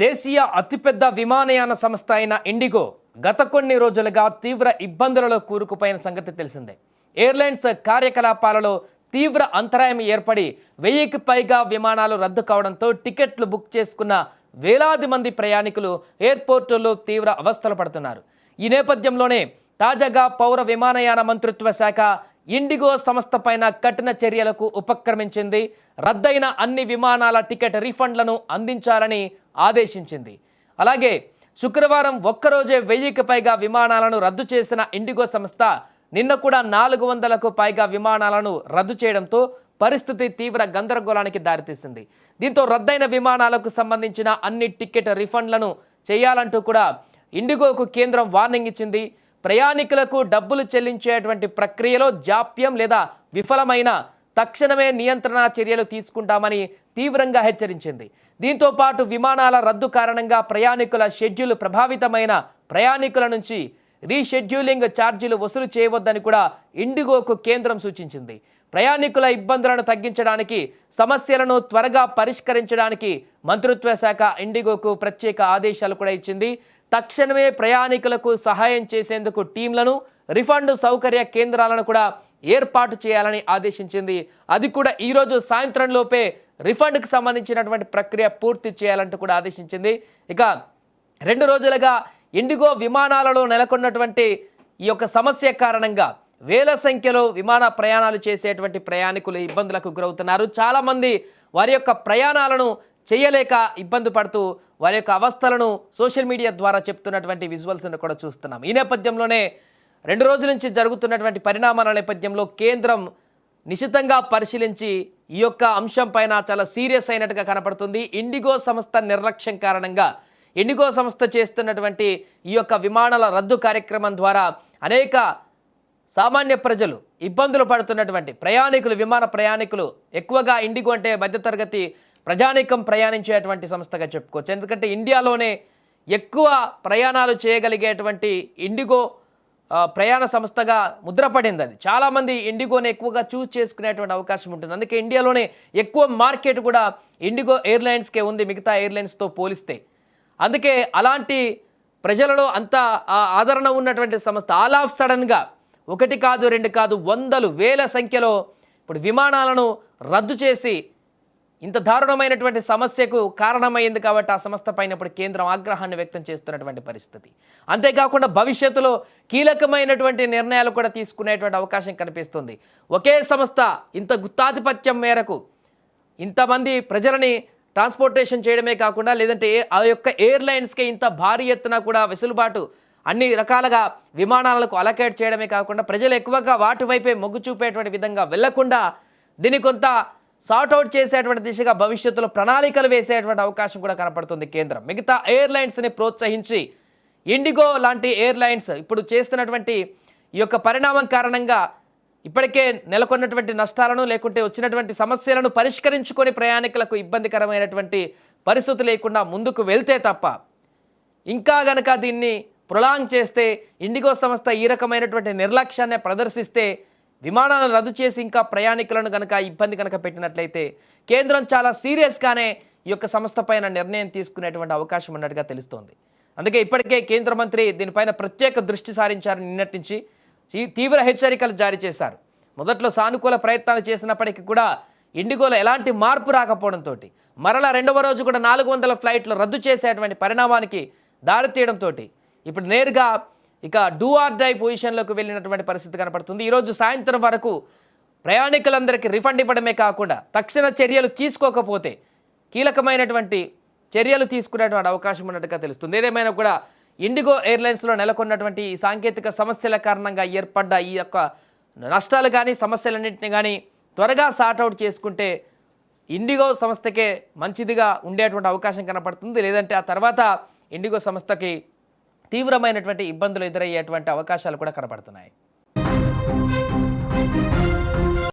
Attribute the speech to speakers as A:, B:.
A: దేశీయ అతిపెద్ద విమానయాన సంస్థ అయిన ఇండిగో గత కొన్ని రోజులుగా తీవ్ర ఇబ్బందులలో కూరుకుపోయిన సంగతి తెలిసిందే. ఎయిర్లైన్స్ కార్యకలాపాలలో తీవ్ర అంతరాయం ఏర్పడి 1000కి పైగా విమానాలు రద్దు కావడంతో టికెట్లు బుక్ చేసుకున్న వేలాది మంది ప్రయాణికులు ఎయిర్పోర్టుల్లో తీవ్ర అవస్థలు పడుతున్నారు. ఈ నేపథ్యంలోనే తాజాగా పౌర విమానయాన మంత్రిత్వ శాఖ ఇండిగో సంస్థ పైన కఠిన చర్యలకు ఉపక్రమించింది. రద్దయిన అన్ని విమానాల టికెట్ రీఫండ్లను అందించాలని ఆదేశించింది. అలాగే శుక్రవారం ఒక్కరోజే 1000కి పైగా విమానాలను రద్దు చేసిన ఇండిగో సంస్థ నిన్న కూడా 400కు పైగా విమానాలను రద్దు చేయడంతో పరిస్థితి తీవ్ర గందరగోళానికి దారితీసింది. దీంతో రద్దయిన విమానాలకు సంబంధించిన అన్ని టికెట్ రీఫండ్లను చేయాలంటూ కూడా ఇండిగోకు కేంద్రం వార్నింగ్ ఇచ్చింది. ప్రయాణికులకు డబ్బులు చెల్లించేటువంటి ప్రక్రియలో జాప్యం లేదా విఫలమైన తక్షణమే నియంత్రణ చర్యలు తీసుకుంటామని తీవ్రంగా హెచ్చరించింది. దీంతో పాటు విమానాల రద్దు కారణంగా ప్రయాణికుల షెడ్యూల్ ప్రభావితమైన ప్రయాణికుల నుంచి రీషెడ్యూలింగ్ ఛార్జీలు వసూలు చేయవద్దని కూడా ఇండిగోకు కేంద్రం సూచించింది. ప్రయాణికుల ఇబ్బందులను తగ్గించడానికి, సమస్యలను త్వరగా పరిష్కరించడానికి మంత్రిత్వ శాఖ ఇండిగోకు ప్రత్యేక ఆదేశాలు కూడా ఇచ్చింది. తక్షణమే ప్రయాణికులకు సహాయం చేసేందుకు టీంలను, రిఫండ్ సౌకర్య కేంద్రాలను కూడా ఏర్పాటు చేయాలని ఆదేశించింది. అది కూడా ఈరోజు సాయంత్రం లోపే రిఫండ్కి సంబంధించినటువంటి ప్రక్రియ పూర్తి చేయాలంటూ కూడా ఆదేశించింది. ఇక 2 రోజులుగా ఇండిగో విమానాలలో నెలకొన్నటువంటి ఈ యొక్క సమస్య కారణంగా వేల సంఖ్యలో విమాన ప్రయాణాలు చేసేటువంటి ప్రయాణికులు ఇబ్బందులకు గురవుతున్నారు. చాలామంది వారి యొక్క ప్రయాణాలను చేయలేక ఇబ్బంది పడుతూ వారి యొక్క అవస్థలను సోషల్ మీడియా ద్వారా చెప్తున్నటువంటి విజువల్స్ను కూడా చూస్తున్నాం. ఈ నేపథ్యంలోనే 2 రోజుల నుంచి జరుగుతున్నటువంటి పరిణామాల నేపథ్యంలో కేంద్రం నిశితంగా పరిశీలించి ఈ యొక్క అంశం పైన చాలా సీరియస్ అయినట్టుగా కనపడుతుంది. ఇండిగో సంస్థ నిర్లక్ష్యం కారణంగా ఇండిగో సంస్థ చేస్తున్నటువంటి ఈ యొక్క విమానాల రద్దు కార్యక్రమం ద్వారా అనేక సామాన్య ప్రజలు ఇబ్బందులు పడుతున్నటువంటి ప్రయాణికులు, విమాన ప్రయాణికులు ఎక్కువగా ఇండిగో అంటే మధ్యతరగతి ప్రజానీకం ప్రయాణించేటువంటి సంస్థగా చెప్పుకోవచ్చు. ఎందుకంటే ఇండియాలోనే ఎక్కువ ప్రయాణాలు చేయగలిగేటువంటి ఇండిగో ప్రయాణ సంస్థగా ముద్రపడింది. అది చాలామంది ఇండిగోని ఎక్కువగా చూస్ చేసుకునేటువంటి అవకాశం ఉంటుంది. అందుకే ఇండియాలోనే ఎక్కువ మార్కెట్ కూడా ఇండిగో ఎయిర్లైన్స్కే ఉంది మిగతా ఎయిర్లైన్స్తో పోలిస్తే. అందుకే అలాంటి ప్రజలలో అంత ఆదరణ ఉన్నటువంటి సంస్థ ఆల్ ఆఫ్ సడన్గా 1 కాదు 2 కాదు వందలు వేల సంఖ్యలో ఇప్పుడు విమానాలను రద్దు చేసి ఇంత దారుణమైనటువంటి సమస్యకు కారణమైంది. కాబట్టి ఆ సంస్థ పైన ఇప్పుడు కేంద్రం ఆగ్రహాన్ని వ్యక్తం చేస్తున్నటువంటి పరిస్థితి. అంతేకాకుండా భవిష్యత్తులో కీలకమైనటువంటి నిర్ణయాలు కూడా తీసుకునేటువంటి అవకాశం కనిపిస్తుంది. ఒకే సంస్థ ఇంత గుత్తాధిపత్యం మేరకు ఇంతమంది ప్రజలని ట్రాన్స్పోర్టేషన్ చేయడమే కాకుండా లేదంటే ఆ యొక్క ఎయిర్లైన్స్కి ఇంత భారీ ఎత్తున కూడా వెసులుబాటు అన్ని రకాలుగా విమానాలకు అలకేట్ చేయడమే కాకుండా ప్రజలు ఎక్కువగా వాటి వైపే మొగ్గు చూపేటువంటి విధంగా వెళ్లకుండా దీన్ని కొంత సార్ట్అవుట్ చేసేటువంటి దిశగా భవిష్యత్తులో ప్రణాళికలు వేసేటువంటి అవకాశం కూడా కనపడుతుంది కేంద్రం. మిగతా ఎయిర్లైన్స్ని ప్రోత్సహించి ఇండిగో లాంటి ఎయిర్లైన్స్ ఇప్పుడు చేస్తున్నటువంటి ఈ యొక్క పరిణామం కారణంగా ఇప్పటికే నెలకొన్నటువంటి నష్టాలను లేకుంటే వచ్చినటువంటి సమస్యలను పరిష్కరించుకొని ప్రయాణికులకు ఇబ్బందికరమైనటువంటి పరిస్థితి లేకుండా ముందుకు వెళ్తే తప్ప ఇంకా గనక దీన్ని ప్రొలాంగ్ చేస్తే ఇండిగో సంస్థ ఈ రకమైనటువంటి నిర్లక్ష్యాన్ని ప్రదర్శిస్తే విమానాలను రద్దు చేసి ఇంకా ప్రయాణికులను కనుక ఇబ్బంది కనుక పెట్టినట్లయితే కేంద్రం చాలా సీరియస్గానే ఈ యొక్క సంస్థ పైన నిర్ణయం తీసుకునేటువంటి అవకాశం ఉన్నట్టుగా తెలుస్తోంది. అందుకే ఇప్పటికే కేంద్ర మంత్రి దీనిపైన ప్రత్యేక దృష్టి సారించారు. నిన్నటి నుంచి తీవ్ర హెచ్చరికలు జారీ చేశారు. మొదట్లో సానుకూల ప్రయత్నాలు చేసినప్పటికీ కూడా ఇండిగోలో ఎలాంటి మార్పు రాకపోవడంతో మరలా 2వ రోజు కూడా 400 ఫ్లైట్లు రద్దు చేసేటువంటి పరిణామానికి దారితీయడంతో ఇప్పుడు నేరుగా ఇక డూ ఆర్ డై పొజిషన్లోకి వెళ్ళినటువంటి పరిస్థితి కనపడుతుంది. ఈరోజు సాయంత్రం వరకు ప్రయాణికులందరికీ రిఫండ్ ఇవ్వడమే కాకుండా తక్షణ చర్యలు తీసుకోకపోతే కీలకమైనటువంటి చర్యలు తీసుకునేటువంటి అవకాశం ఉన్నట్టుగా తెలుస్తుంది. ఏదేమైనా కూడా ఇండిగో ఎయిర్లైన్స్లో నెలకొన్నటువంటి ఈ సాంకేతిక సమస్యల కారణంగా ఏర్పడ్డ ఈ యొక్క నష్టాలు కానీ సమస్యలన్నింటినీ కానీ త్వరగా సార్ట్అవుట్ చేసుకుంటే ఇండిగో సంస్థకే మంచిదిగా ఉండేటువంటి అవకాశం కనపడుతుంది. లేదంటే ఆ తర్వాత ఇండిగో సంస్థకి తీవ్రమైనటువంటి ఇబ్బందులు ఎదురయ్యేటువంటి అవకాశాలు కూడా కనపడుతున్నాయి.